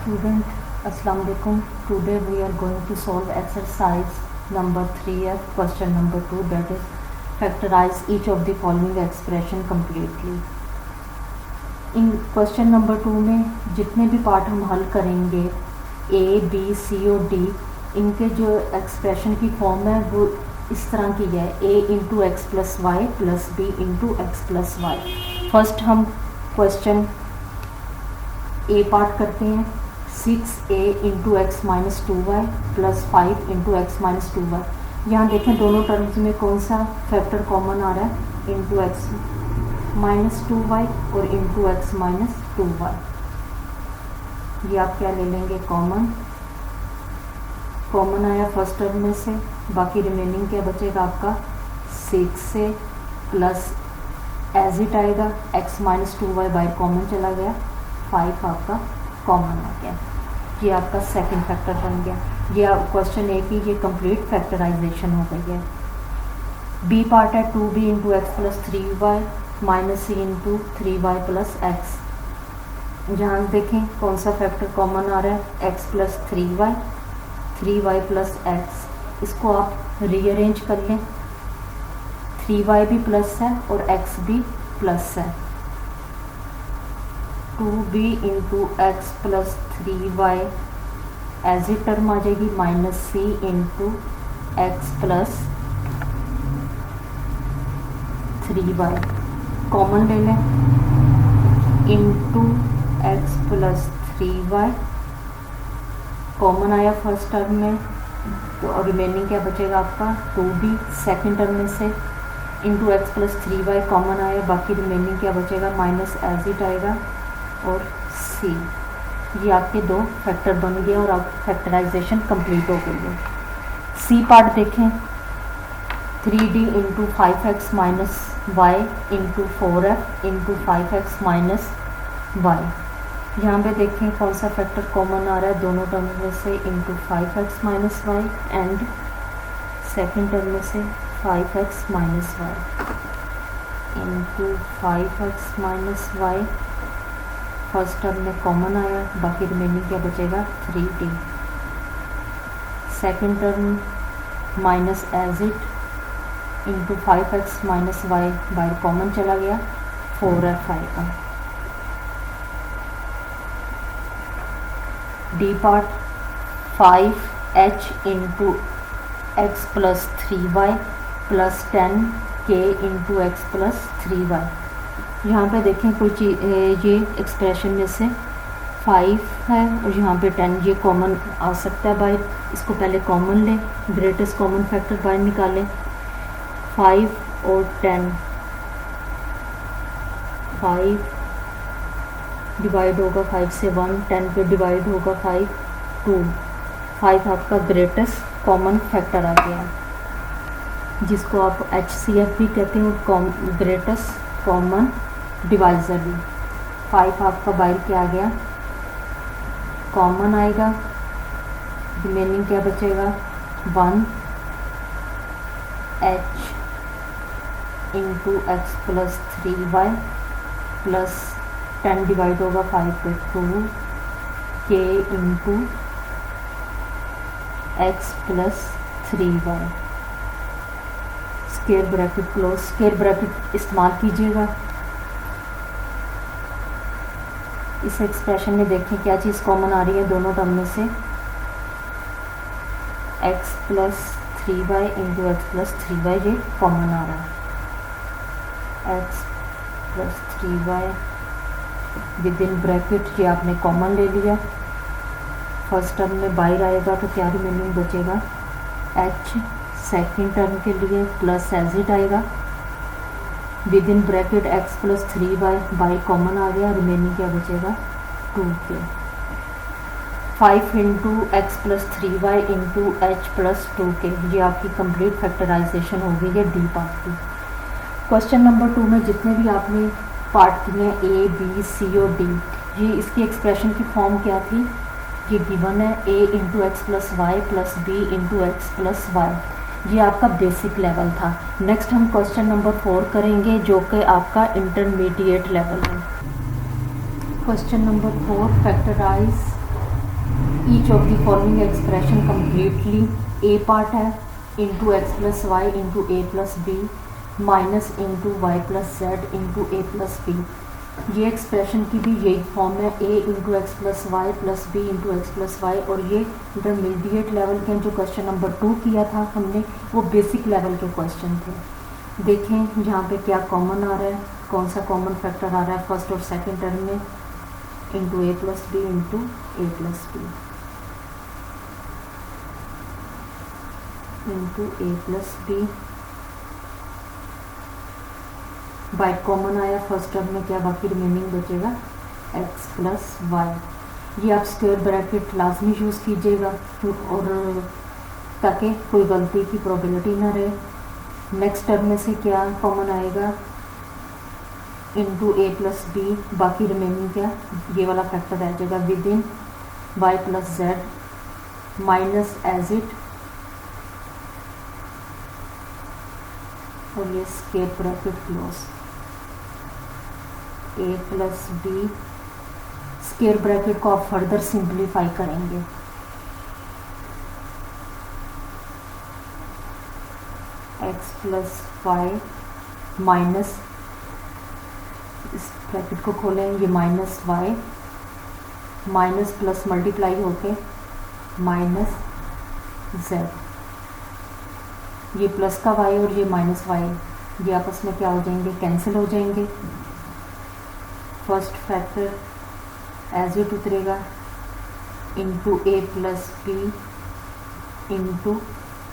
student, Assalamu alaikum. Today we are going to solve exercise number 3F, question number 2, that is factorize each of the following expression completely. In question number 2 में जितने भी part हम हल करेंगे A B C और D, इनके जो expression की फॉर्म है वो इस तरह की है, A into X plus Y plus B into X plus Y. First हम क्वेश्चन ए पार्ट करते हैं, 6a into X minus 2y plus 5 into X minus 2y। यहाँ देखें दोनों टर्म्स में कौन सा फैक्टर कॉमन आ रहा है, इंटू एक्स माइनस 2y और इंटू एक्स माइनस 2y। ये आप क्या ले लेंगे, कॉमन आया फर्स्ट टर्म में से, बाकी रिमेनिंग क्या बचेगा आपका 6 से प्लस एज इट आएगा, एक्स माइनस 2y बाहर कॉमन चला गया, 5 आपका कॉमन आ गया। ये आपका सेकंड फैक्टर बन गया। ये आप क्वेश्चन ए की ये कंप्लीट फैक्टराइजेशन हो गई है। बी पार्ट है 2b into X plus 3y minus C into 3y plus X. जहाँ देखें कौन सा फैक्टर कॉमन आ रहा है, x plus 3y plus x. इसको आप रीअरेंज कर लें, 3y भी प्लस है और x भी प्लस है। 2b into X plus 3y as a term आ जाएगी, minus C into X plus 3y common ले लें, into X plus 3y common आया फर्स्ट टर्म में, तो रिमेनिंग क्या बचेगा आपका 2b सेकेंड टर्म में से, into X plus 3y common आया, बाकी रिमेनिंग क्या बचेगा माइनस एज इट आएगा और c। ये आपके दो फैक्टर बन गए और अब फैक्टराइजेशन कंप्लीट हो गई है। c पार्ट देखें, 3d into 5x minus Y into 4f into 5x minus Y. यहाँ पे देखें कौन सा फैक्टर कॉमन आ रहा है दोनों टर्म में से, into 5x minus Y and second term में से 5x minus Y into 5x minus Y. First term में कॉमन आया, बाकी रिमेनिंग क्या बचेगा 3d। Second term minus as it into 5x minus Y बाहर कॉमन चला गया, 4f आएगा। D part 5h into X plus 3y plus 10k into X plus 3y। यहाँ पे देखें कोई चीज़, ये एक्सप्रेशन में से 5 है और यहाँ पे 10, ये कॉमन आ सकता है बाहर। इसको पहले कॉमन लें, ग्रेटेस्ट कॉमन फैक्टर बाहर निकालें, 5 और 10, 5 डिवाइड होगा 5 से 1, 10 पे डिवाइड होगा 5, 2, 5 आपका ग्रेटेस्ट कॉमन फैक्टर आ गया, जिसको आप HCF भी कहते हैं, ग्रेटेस्ट कॉमन डिवाइज़र भी। 5 आपका बाहर क्या आ गया, कॉमन आएगा, रिमेनिंग क्या बचेगा 1 h into X plus 3y plus 10 divide होगा 5 पे 2 k into X plus 3y। Square bracket close, square bracket इस्तेमाल कीजिएगा। इस एक्सप्रेशन में देखें क्या चीज़ कॉमन आ रही है दोनों टर्म में से, x plus 3y into X plus 3y ये कॉमन आ रहा है, x plus 3y with in bracket, ये आपने कॉमन ले लिया। फर्स्ट टर्म में बाहर आएगा तो क्या रिमेनिंग बचेगा h, सेकेंड टर्म के लिए प्लस एज इट आएगा, within bracket X plus 3y by common आ गया, रिमेनिंग क्या बचेगा 2k। 5 into X plus 3y into H plus 2k। ये आपकी कंप्लीट फैक्टराइजेशन हो गई है डी पार्ट की। क्वेश्चन नंबर 2 में जितने भी आपने पार्ट किए हैं ए बी सी और डी, ये इसकी एक्सप्रेशन की फॉर्म क्या थी, ये गिवन है a into X plus Y plus B into X plus Y. ये आपका बेसिक लेवल था। नेक्स्ट हम क्वेश्चन नंबर 4 करेंगे जो कि आपका इंटरमीडिएट लेवल है। Question number 4, factorize each of the following expression completely A part है into X plus Y into A plus B minus into Y plus Z into A plus B. ये expression की भी यही form है, A into X plus Y plus B into X plus Y. और ये intermediate level के जो question number 2 किया था हमने, वो बेसिक लेवल के क्वेश्चन थे। देखें यहाँ पे क्या कॉमन आ रहा है, कौन सा कॉमन फैक्टर आ रहा है फर्स्ट और सेकंड टर्म में, into A plus B into A plus B into A plus B. By common आया फर्स्ट टर्म में, क्या बाकी रिमेनिंग बचेगा एक्स प्लस वाई। ये आप स्क्वायर ब्रैकेट लाजमी यूज़ कीजिएगा और ताकि कोई गलती की प्रोबेबिलिटी ना रहे। नेक्स्ट टर्म में से क्या कॉमन आएगा, इंटू ए प्लस बी, बाकी रिमेनिंग क्या ये वाला फैक्टर रह जाएगा within Y plus Z minus as it, और ये square bracket close A plus B. Square bracket को आप फर्दर सिंप्लीफाई करेंगे, एक्स प्लस वाई माइनस, इस ब्रैकेट को खोलें, ये minus Y minus plus multiply होके माइनस जेड, ये प्लस का वाई और ये माइनस वाई ये आपस में क्या हो जाएंगे, कैंसिल हो जाएंगे। फर्स्ट फैक्टर एज इट उतरेगा into A plus B into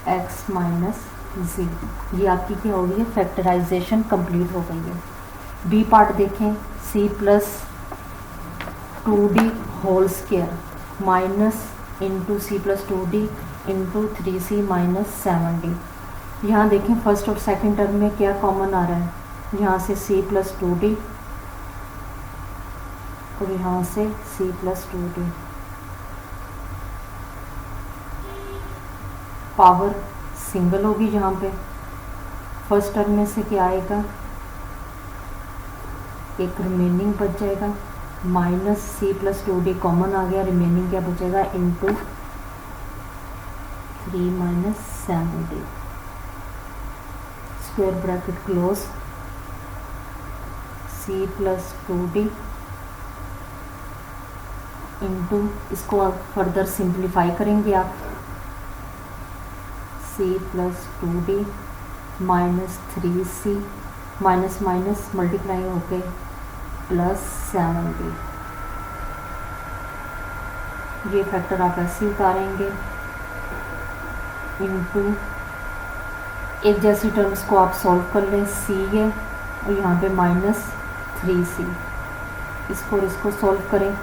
X minus G. ये आपकी क्या हो गई है, फैक्टराइजेशन कंप्लीट हो गई है। बी पार्ट देखें, C plus 2d whole square minus into C plus 2d into 3c minus 7d। यहाँ देखें फर्स्ट और सेकंड टर्म में क्या कॉमन आ रहा है, यहाँ से c प्लस 2d और यहाँ से c plus 2d। Power single होगी यहाँ पे, फर्स्ट टर्म में से क्या आएगा, एक रिमेनिंग बच जाएगा minus c plus 2d common आ गया, रिमेनिंग क्या बचेगा into 3 minus 7d, square bracket close, c plus 2d into, इसको आप फर्दर सिंप्लीफाई करेंगे आप, c plus 2d minus 3c minus minus multiply होके प्लस 7d। ये फैक्टर आप ऐसे उतारेंगे इंटू, एक जैसी टर्म्स को आप सॉल्व कर लें, c है और यहाँ पे माइनस 3c, इसको और इसको सॉल्व करें,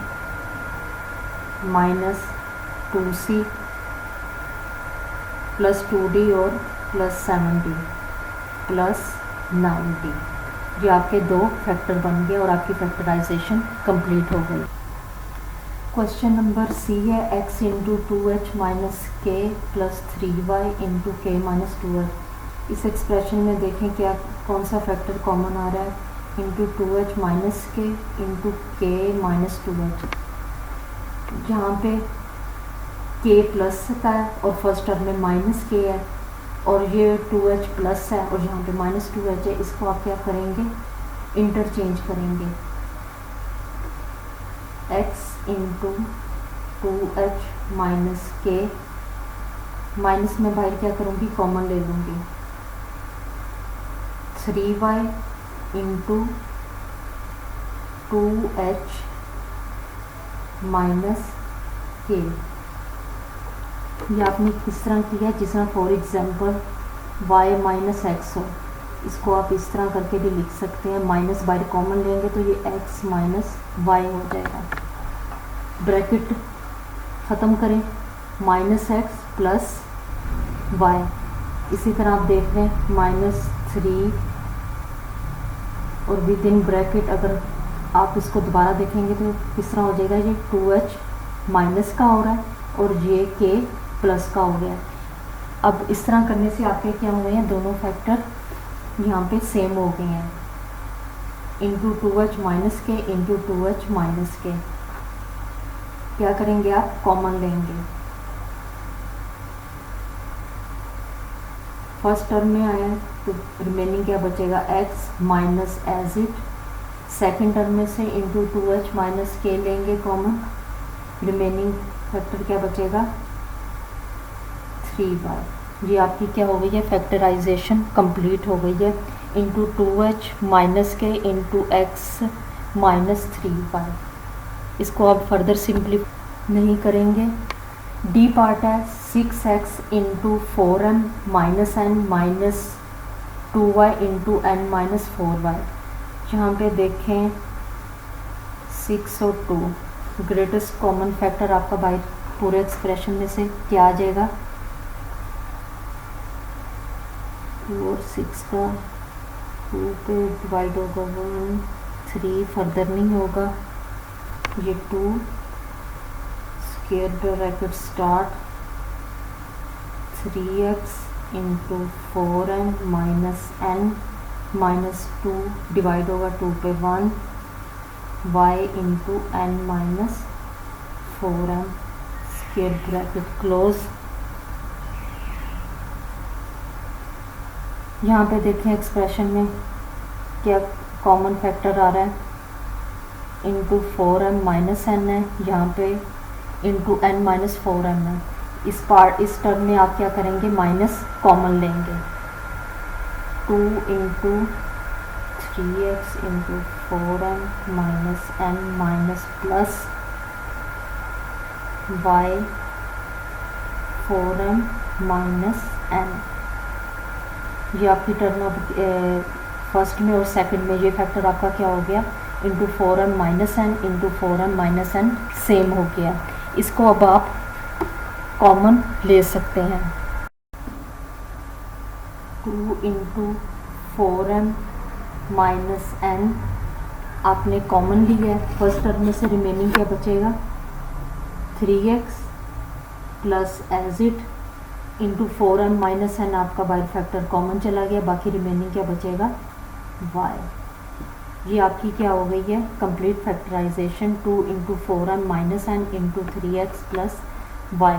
माइनस 2c प्लस 2d और प्लस 7d प्लस 9d। ये आपके दो फैक्टर बन गए और आपकी फैक्टराइजेशन कंप्लीट हो गई। क्वेश्चन नंबर सी है, x इंटू 2h माइनस के प्लस 3y इंटू के माइनस 2h। इस एक्सप्रेशन में देखें क्या कौन सा फैक्टर कॉमन आ रहा है, इंटू 2h माइनस के इंटू के माइनस 2h। यहाँ पे के प्लस का है और फर्स्ट टर्म में माइनस के है और ये 2h प्लस है और यहाँ पे माइनस 2h है, इसको आप क्या करेंगे, इंटरचेंज करेंगे, x इंटू 2h माइनस के, माइनस में बाहर क्या करूँगी, कॉमन ले लूँगी, 3y इंटू 2h माइनस के। ये आपने किस तरह किया, जिस तरह for example y minus x हो, इसको आप इस तरह करके भी लिख सकते हैं, माइनस बाहर कॉमन लेंगे तो ये x माइनस वाई हो जाएगा। ब्रैकेट ख़त्म करें, माइनस एक्स प्लस वाई, इसी तरह आप देख रहे हैं माइनस 3 और विद इन ब्रैकेट अगर आप इसको दोबारा देखेंगे तो किस तरह हो जाएगा, ये 2h माइनस का हो रहा है और ये के प्लस का हो गया। अब इस तरह करने से आपके क्या हुए हैं, दोनों फैक्टर यहाँ पे सेम हो गए हैं, इंटू 2h माइनस के इंटू 2h माइनस के। क्या करेंगे आप, कॉमन लेंगे। फर्स्ट टर्म में आया तो रिमेनिंग क्या बचेगा, x minus as it. Second term में से इंटू 2h माइनस के लेंगे कॉमन, रिमेनिंग फैक्टर क्या बचेगा, 3y। ये आपकी क्या हो गई है, फैक्टराइजेशन कंप्लीट हो गई है। इंटू 2h माइनस के इंटू एक्स माइनस 3y। इसको आप फर्दर सिंपलीफाई नहीं करेंगे। डी पार्ट है 6x into 4m minus n minus 2y into n minus 4y। यहाँ पे देखें 6 और 2, ग्रेटेस्ट कॉमन फैक्टर आपका बाई पूरे एक्सप्रेशन में से क्या आ जाएगा, 2 और 6 का 2 पे डिवाइड होगा 1, 3 फर्दर नहीं होगा, ये 2 square bracket start 3x into 4m minus n minus 2 divide होगा 2 पे 1, y into n minus 4m square bracket close. यहाँ पे देखें एक्सप्रेशन में क्या कॉमन फैक्टर आ रहा है, इंटू 4m माइनस n है, यहाँ पे इंटू n माइनस 4m है। इस टर्म में आप क्या करेंगे, माइनस कॉमन लेंगे, 2 into 3x into 4m minus n minus plus y 4m minus n। ये आपकी टर्म अब फर्स्ट में और सेकंड में ये फैक्टर आपका क्या हो गया, into 4m minus n into 4m minus n same हो गया। इसको अब आप कॉमन ले सकते हैं। 2 इंटू 4m माइनस n आपने कॉमन लिया है। फर्स्ट टर्म में से रिमेनिंग क्या बचेगा, 3x plus as it into 4m minus n आपका बाई फैक्टर कॉमन चला गया, बाकी रिमेनिंग क्या बचेगा, y। ये आपकी क्या हो गई है, complete factorization 2 into 4m minus n into 3x plus y।